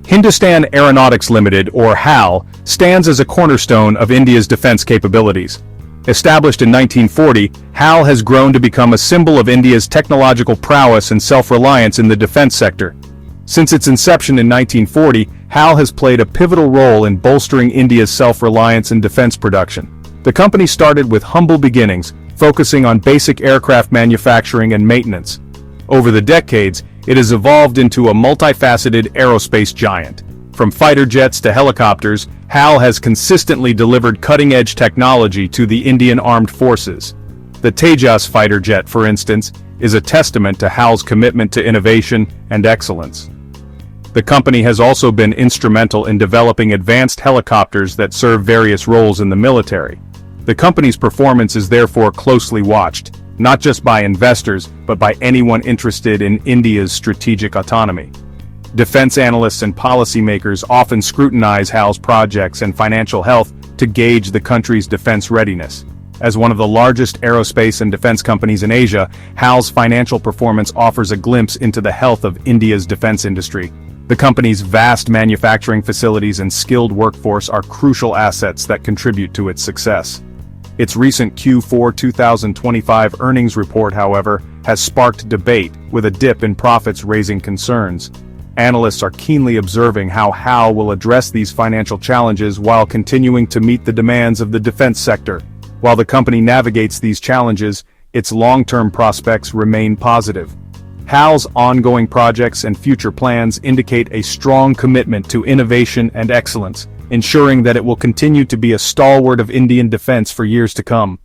Hindustan Aeronautics Limited, or HAL, stands as a cornerstone of India's defense capabilities. Established in 1940, HAL has grown to become a symbol of India's technological prowess and self-reliance in the defense sector. Since its inception in 1940, HAL has played a pivotal role in bolstering India's self-reliance in defense production. The company started with humble beginnings, focusing on basic aircraft manufacturing and maintenance. Over the decades, it has evolved into a multifaceted aerospace giant. From fighter jets to helicopters, HAL has consistently delivered cutting-edge technology to the Indian Armed Forces. The Tejas fighter jet, for instance, is a testament to HAL's commitment to innovation and excellence. The company has also been instrumental in developing advanced helicopters that serve various roles in the military. The company's performance is therefore closely watched, not just by investors, but by anyone interested in India's strategic autonomy. Defense analysts and policymakers often scrutinize HAL's projects and financial health to gauge the country's defense readiness. As one of the largest aerospace and defense companies in Asia, HAL's financial performance offers a glimpse into the health of India's defense industry. The company's vast manufacturing facilities and skilled workforce are crucial assets that contribute to its success. Its recent Q4 2025 earnings report, however, has sparked debate, with a dip in profits raising concerns. Analysts are keenly observing how HAL will address these financial challenges while continuing to meet the demands of the defense sector. While the company navigates these challenges, its long-term prospects remain positive. HAL's ongoing projects and future plans indicate a strong commitment to innovation and excellence, ensuring that it will continue to be a stalwart of Indian defense for years to come.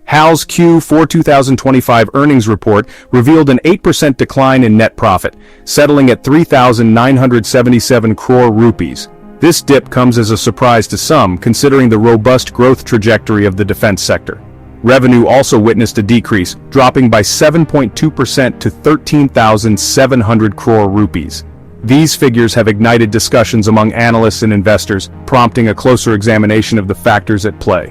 HAL's Q4 2025 earnings report revealed an 8% decline in net profit, settling at 3,977 crore rupees. This dip comes as a surprise to some, considering the robust growth trajectory of the defense sector. Revenue also witnessed a decrease, dropping by 7.2% to 13,700 crore rupees. These figures have ignited discussions among analysts and investors, prompting a closer examination of the factors at play.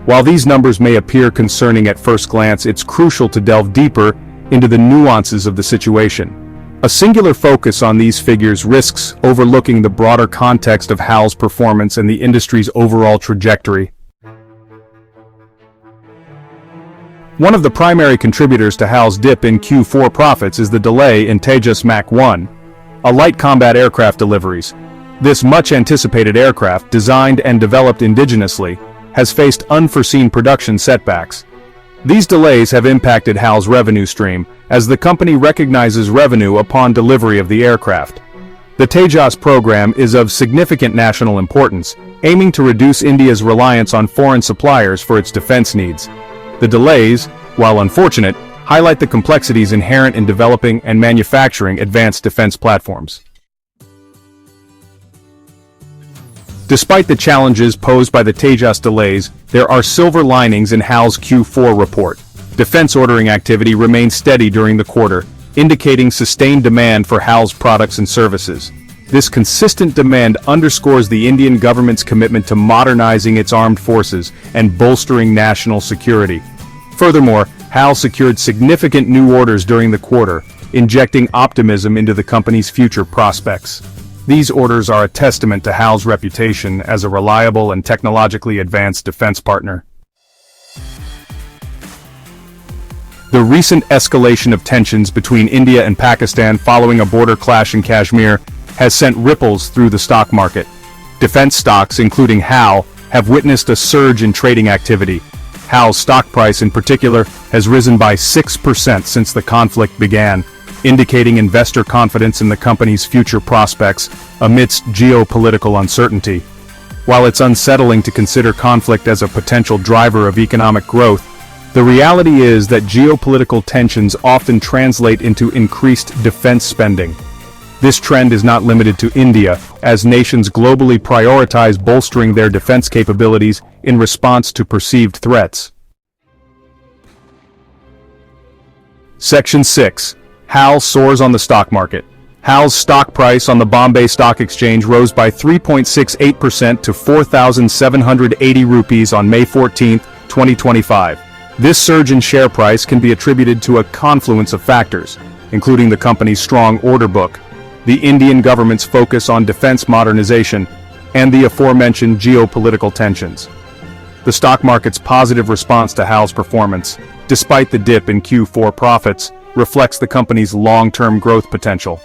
While these numbers may appear concerning at first glance, it's crucial to delve deeper into the nuances of the situation. A singular focus on these figures risks overlooking the broader context of HAL's performance and the industry's overall trajectory. One of the primary contributors to HAL's dip in Q4 profits is the delay in Tejas Mach 1, a light combat aircraft deliveries. This much-anticipated aircraft, designed and developed indigenously, has faced unforeseen production setbacks. These delays have impacted HAL's revenue stream, as the company recognizes revenue upon delivery of the aircraft. The Tejas program is of significant national importance, aiming to reduce India's reliance on foreign suppliers for its defense needs. The delays, while unfortunate, highlight the complexities inherent in developing and manufacturing advanced defense platforms. Despite the challenges posed by the Tejas delays, there are silver linings in HAL's Q4 report. Defense ordering activity remained steady during the quarter, indicating sustained demand for HAL's products and services. This consistent demand underscores the Indian government's commitment to modernizing its armed forces and bolstering national security. Furthermore, HAL secured significant new orders during the quarter, injecting optimism into the company's future prospects. These orders are a testament to HAL's reputation as a reliable and technologically advanced defense partner. The recent escalation of tensions between India and Pakistan following a border clash in Kashmir has sent ripples through the stock market. Defense stocks, including HAL, have witnessed a surge in trading activity. HAL's stock price in particular has risen by 6% since the conflict began, indicating investor confidence in the company's future prospects amidst geopolitical uncertainty. While it's unsettling to consider conflict as a potential driver of economic growth, the reality is that geopolitical tensions often translate into increased defense spending. This trend is not limited to India, as nations globally prioritize bolstering their defense capabilities in response to perceived threats. Section 6. HAL soars on the stock market. HAL's stock price on the Bombay Stock Exchange rose by 3.68% to 4,780 rupees on May 14, 2025. This surge in share price can be attributed to a confluence of factors. including the company's strong order book, the Indian government's focus on defense modernization, and the aforementioned geopolitical tensions. The stock market's positive response to HAL's performance, despite the dip in Q4 profits, reflects the company's long-term growth potential.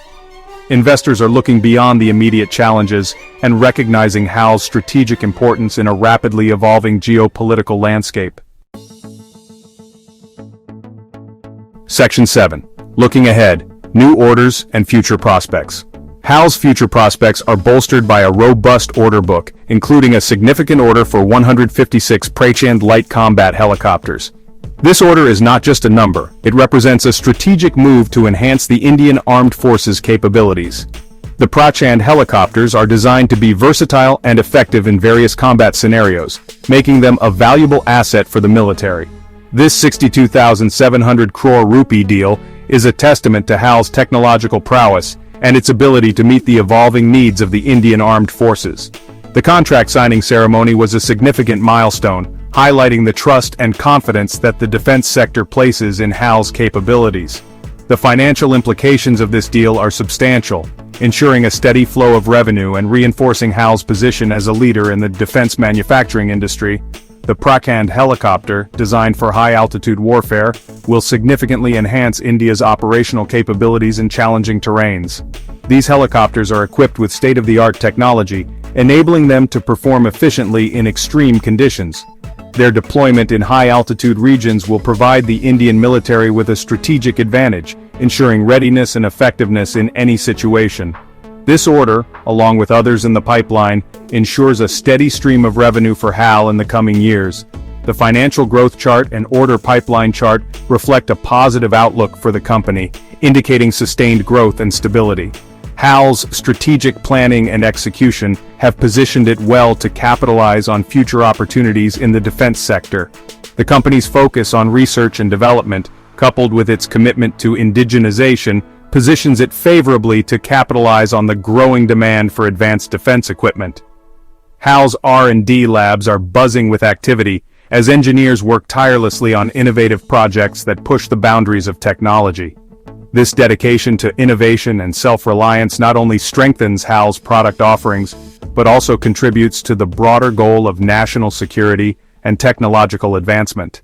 Investors are looking beyond the immediate challenges and recognizing HAL's strategic importance in a rapidly evolving geopolitical landscape. Section 7. Looking ahead, new orders and future prospects. HAL's future prospects are bolstered by a robust order book, including a significant order for 156 Prachand light combat helicopters. This order is not just a number, it represents a strategic move to enhance the Indian Armed Forces capabilities. The Prachand helicopters are designed to be versatile and effective in various combat scenarios, making them a valuable asset for the military. This 62,700 crore rupee deal is a testament to HAL's technological prowess and its ability to meet the evolving needs of the Indian Armed Forces. The contract signing ceremony was a significant milestone, highlighting the trust and confidence that the defense sector places in HAL's capabilities. The financial implications of this deal are substantial, ensuring a steady flow of revenue and reinforcing HAL's position as a leader in the defense manufacturing industry. The Prachand helicopter, designed for high-altitude warfare, will significantly enhance India's operational capabilities in challenging terrains. These helicopters are equipped with state-of-the-art technology, enabling them to perform efficiently in extreme conditions. Their deployment in high-altitude regions will provide the Indian military with a strategic advantage, ensuring readiness and effectiveness in any situation. This order, along with others in the pipeline, ensures a steady stream of revenue for HAL in the coming years. The financial growth chart and order pipeline chart reflect a positive outlook for the company, indicating sustained growth and stability. HAL's strategic planning and execution have positioned it well to capitalize on future opportunities in the defense sector. The company's focus on research and development, coupled with its commitment to indigenization, positions it favorably to capitalize on the growing demand for advanced defense equipment. HAL's R&D labs are buzzing with activity as engineers work tirelessly on innovative projects that push the boundaries of technology. This dedication to innovation and self-reliance not only strengthens HAL's product offerings, but also contributes to the broader goal of national security and technological advancement.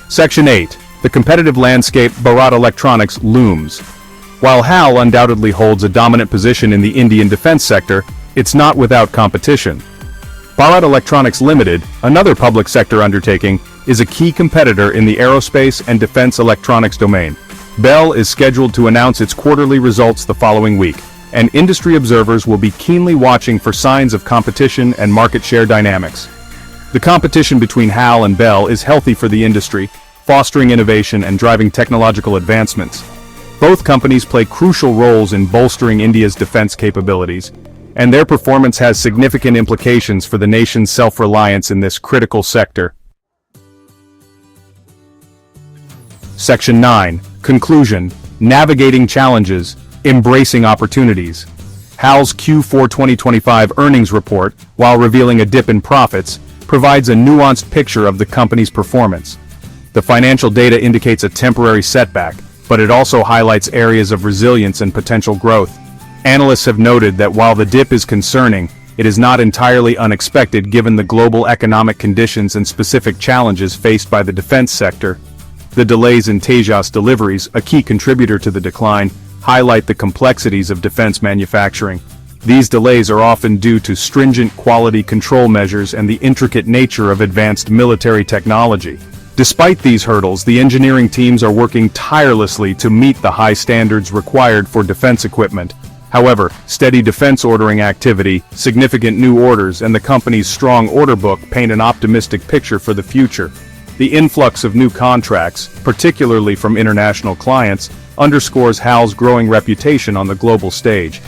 Section 8. The competitive landscape. Bharat Electronics Looms. While HAL undoubtedly holds a dominant position in the Indian defense sector, it's not without competition. Bharat Electronics Limited, another public sector undertaking, is a key competitor in the aerospace and defense electronics domain. BEL is scheduled to announce its quarterly results the following week, and industry observers will be keenly watching for signs of competition and market share dynamics. The competition between HAL and BEL is healthy for the industry, fostering innovation and driving technological advancements. Both companies play crucial roles in bolstering India's defense capabilities, and their performance has significant implications for the nation's self-reliance in this critical sector. Section 9. Conclusion. Navigating challenges, embracing opportunities. HAL's Q4 2025 earnings report, while revealing a dip in profits, provides a nuanced picture of the company's performance. The financial data indicates a temporary setback, but it also highlights areas of resilience and potential growth. Analysts have noted that while the dip is concerning, it is not entirely unexpected given the global economic conditions and specific challenges faced by the defense sector. The delays in Tejas deliveries, a key contributor to the decline, highlight the complexities of defense manufacturing. These delays are often due to stringent quality control measures and the intricate nature of advanced military technology. Despite these hurdles, the engineering teams are working tirelessly to meet the high standards required for defense equipment. However, steady defense ordering activity, significant new orders, and the company's strong order book paint an optimistic picture for the future. The influx of new contracts, particularly from international clients, underscores HAL's growing reputation on the global stage.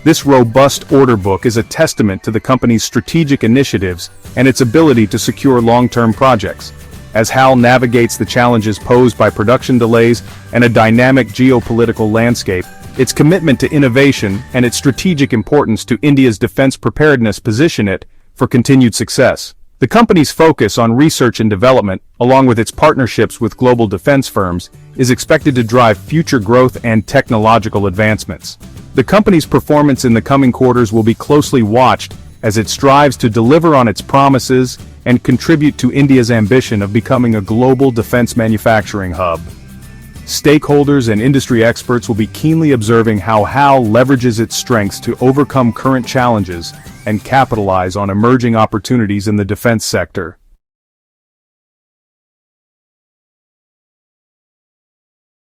This robust order book is a testament to the company's strategic initiatives and its ability to secure long-term projects. As HAL navigates the challenges posed by production delays and a dynamic geopolitical landscape, its commitment to innovation and its strategic importance to India's defense preparedness position it for continued success. The company's focus on research and development, along with its partnerships with global defense firms, is expected to drive future growth and technological advancements. The company's performance in the coming quarters will be closely watched as it strives to deliver on its promises and contribute to India's ambition of becoming a global defense manufacturing hub. Stakeholders and industry experts will be keenly observing how HAL leverages its strengths to overcome current challenges and capitalize on emerging opportunities in the defense sector.